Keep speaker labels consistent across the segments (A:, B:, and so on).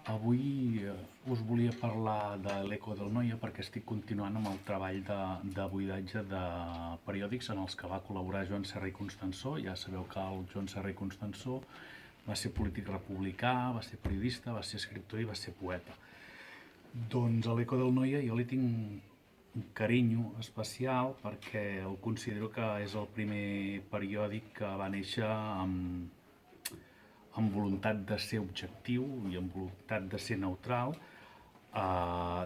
A: Avui us volia parlar de l'Eco del Noia perquè estic continuant amb el treball de buidatge de periòdics en els que va col·laborar Joan Serra i Constansó. Ja sabeu que el Joan Serra i Constansó va ser polític republicà, va ser periodista, va ser escriptor i va ser poeta. Doncs a l'Eco del Noia jo li tinc un carinyo especial perquè el considero que és el primer periòdic que va néixer amb voluntat de ser objectiu i amb voluntat de ser neutral,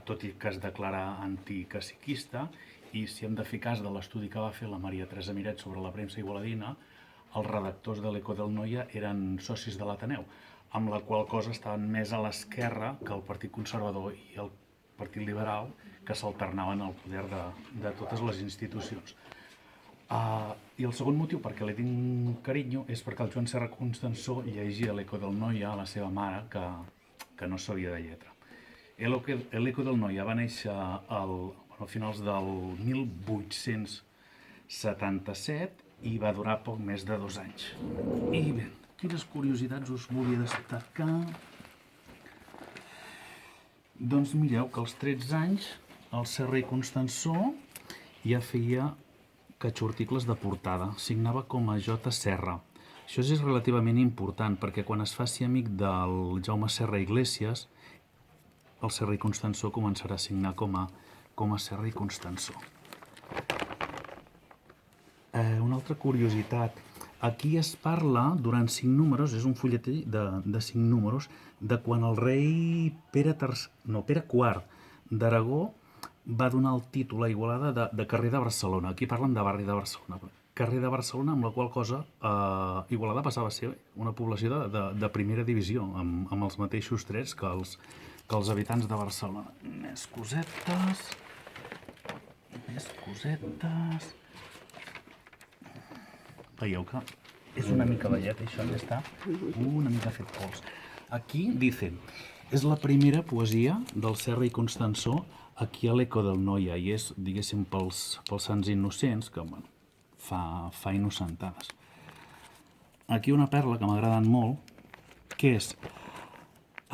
A: tot i que es declara anticaciquista, i si hem de fer cas de l'estudi que va fer la Maria Teresa Miret sobre la premsa igualadina, els redactors de l'Eco del Noia eren socis de l'Ateneu, amb la qual cosa estaven més a l'esquerra que el Partit Conservador i el Partit Liberal, que s'alternaven al poder de totes les institucions. I el segon motiu perquè li tinc carinyo és perquè el Joan Serra Constansó llegia l'Eco del Noia a la seva mare, que no sabia de lletra. L'Eco del Noia va néixer a finals del 1877 i va durar poc més de 2 anys. I bé, quines curiositats us volia destacar? Doncs mireu que als 13 anys el Serra i Constansó ja feia articles de portada, signava com a J. Serra. Això és relativament important perquè quan es faci amic del Jaume Serra Iglesias, el Serra i Constansó començarà a signar com a Serra i Constansó. Una altra curiositat, aquí es parla durant 5 números, és un fulletí de 5 números, de quan el rei Pere IV d'Aragó va donar el títol a Igualada de carrer de Barcelona. Aquí parlen de barri de Barcelona. Carrer de Barcelona, amb la qual cosa Igualada passava a ser una població de primera divisió, amb els mateixos trets que els habitants de Barcelona. Més cosetes. Veieu que és una mica vellet, això ja està una mica fet pols. Aquí dicen, és la primera poesia del Serra i Constansó aquí a l'Eco del Noia, i és, diguéssim, pels sants innocents, que fa innocentades. Aquí una perla que m'ha agradat molt, que és,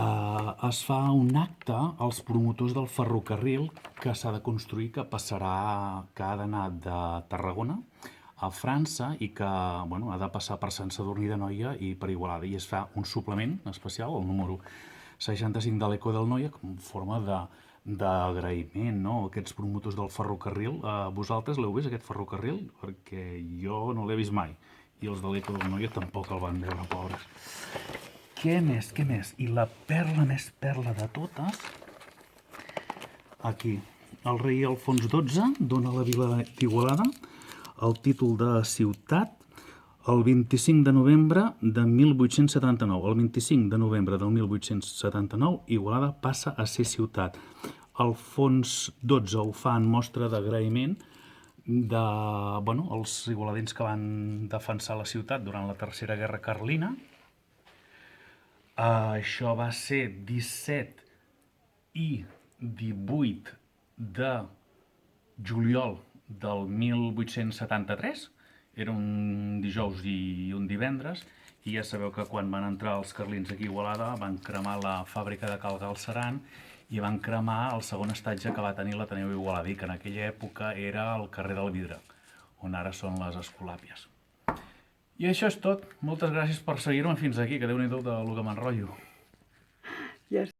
A: es fa un acte als promotors del ferrocarril que s'ha de construir, que ha d'anar de Tarragona a França i que ha de passar per Sant Sadurní d'Anoia i per Igualada, i es fa un suplement especial, el número 65 de l'Eco del Noia, com forma d'agraïment, no? Aquests promotors del ferrocarril. Vosaltres l'heu vist, aquest ferrocarril? Perquè jo no l'he vist mai, i els de l'Eco del Noia tampoc el van veure, pobres. Què més? I la perla més perla de totes, aquí, el rei Alfons XII dona a la vila d'Igualada el títol de ciutat el 25 de novembre de 1879. El 25 de novembre del 1879, Igualada passa a ser ciutat. Alfons XII ho fa en mostra d'agraïment als igualadins que van defensar la ciutat durant la Tercera Guerra Carlina. Això va ser 17 i 18 de juliol del 1873, era un dijous i un divendres, i ja sabeu que quan van entrar els carlins aquí a Igualada van cremar la fàbrica de Cal Galceran i van cremar el segon estatge que va tenir l'Ateneu Igualadí, que en aquella època era el carrer del Vidre, on ara són les Escolàpies. I això és tot. Moltes gràcies per seguir-me fins aquí, que Déu-n'hi-do de lo que m'enrotllo.